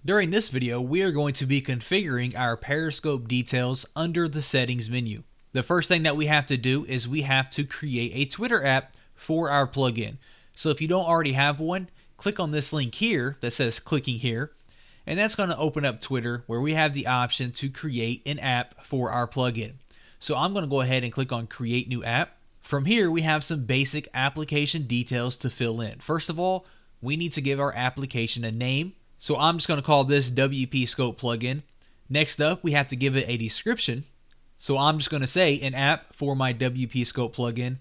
During this video, we are going to be configuring our Periscope details under the settings menu. The first thing that we have to do is we have to create a Twitter app for our plugin. So if you don't already have one, click on this link here that says clicking here, and that's going to open up Twitter where we have the option to create an app for our plugin. So I'm going to go ahead and click on create new app. From here, we have some basic application details to fill in. First of all, we need to give our application a name. So I'm just going to call this WPScope plugin. Next up, we have to give it a description. So I'm just going to say an app for my WPScope plugin.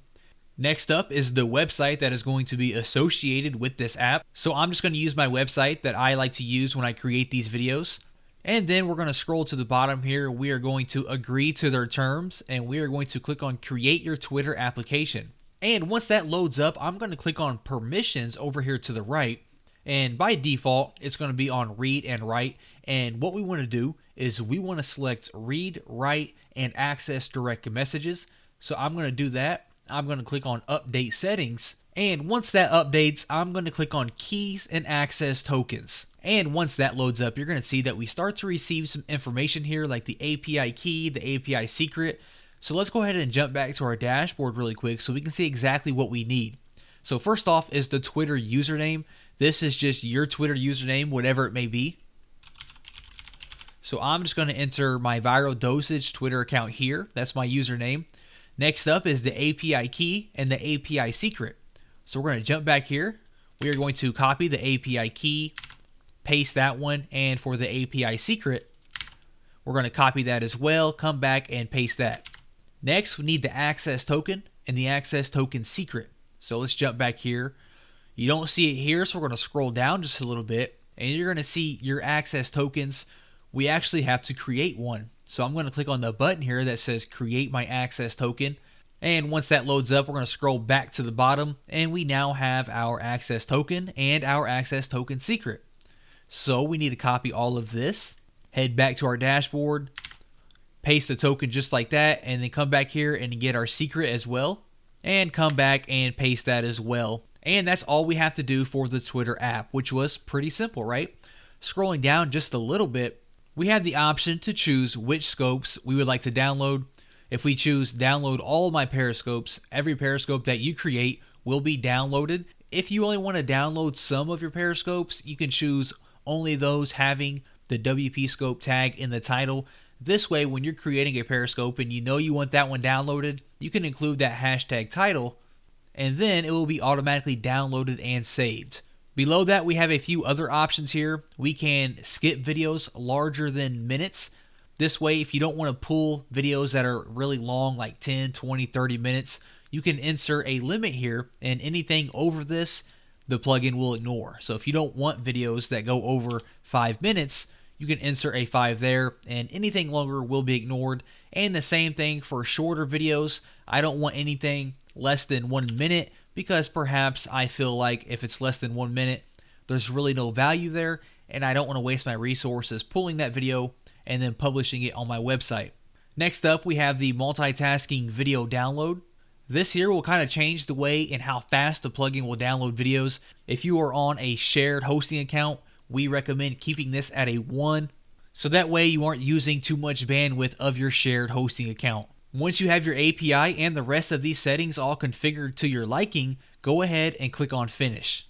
Next up is the website that is going to be associated with this app. So I'm just going to use my website that I like to use when I create these videos. And then we're going to scroll to the bottom here. We are going to agree to their terms, and we are going to click on create your Twitter application. And once that loads up, I'm going to click on permissions over here to the right. And by default, it's going to be on read and write. And what we want to do is we want to select read, write, and access direct messages. So I'm going to do that. I'm going to click on update settings. And once that updates, I'm going to click on keys and access tokens. And once that loads up, you're going to see that we start to receive some information here like the API key, the API secret. So let's go ahead and jump back to our dashboard really quick so we can see exactly what we need. So first off is the Twitter username. This is just your Twitter username, whatever it may be. So I'm just going to enter my viral dosage Twitter account here. That's my username. Next up is the API key and the API secret. So we're going to jump back here. We are going to copy the API key, paste that one, and for the API secret, we're going to copy that as well, come back and paste that. Next, we need the access token and the access token secret. So let's jump back here. You don't see it here, so we're going to scroll down just a little bit, and you're going to see your access tokens. We actually have to create one. So I'm going to click on the button here that says create my access token. And once that loads up, we're going to scroll back to the bottom, and we now have our access token and our access token secret. So we need to copy all of this, head back to our dashboard, paste the token just like that, and then come back here and get our secret as well, and come back and paste that as well. And that's all we have to do for the Twitter app, which was pretty simple, right? Scrolling down just a little bit, we have the option to choose which scopes we would like to download. If we choose download all of my periscopes, every periscope that you create will be downloaded. If you only want to download some of your periscopes, you can choose only those having the WPScope tag in the title. This way, when you're creating a periscope and you know you want that one downloaded, you can include that hashtag title, and then it will be automatically downloaded and saved. Below that, we have a few other options here. We can skip videos larger than minutes. This way, if you don't want to pull videos that are really long, like 10, 20, 30 minutes, you can insert a limit here, and anything over this, the plugin will ignore. So if you don't want videos that go over 5 minutes, you can insert a 5 there, and anything longer will be ignored. And the same thing for shorter videos. I don't want anything less than 1 minute because perhaps I feel like if it's less than 1 minute, there's really no value there, and I don't want to waste my resources pulling that video and then publishing it on my website. Next up, we have the multitasking video download. This here will kind of change the way and how fast the plugin will download videos. If you are on a shared hosting account, we recommend keeping this at a 1, so that way you aren't using too much bandwidth of your shared hosting account. Once you have your API and the rest of these settings all configured to your liking, go ahead and click on Finish.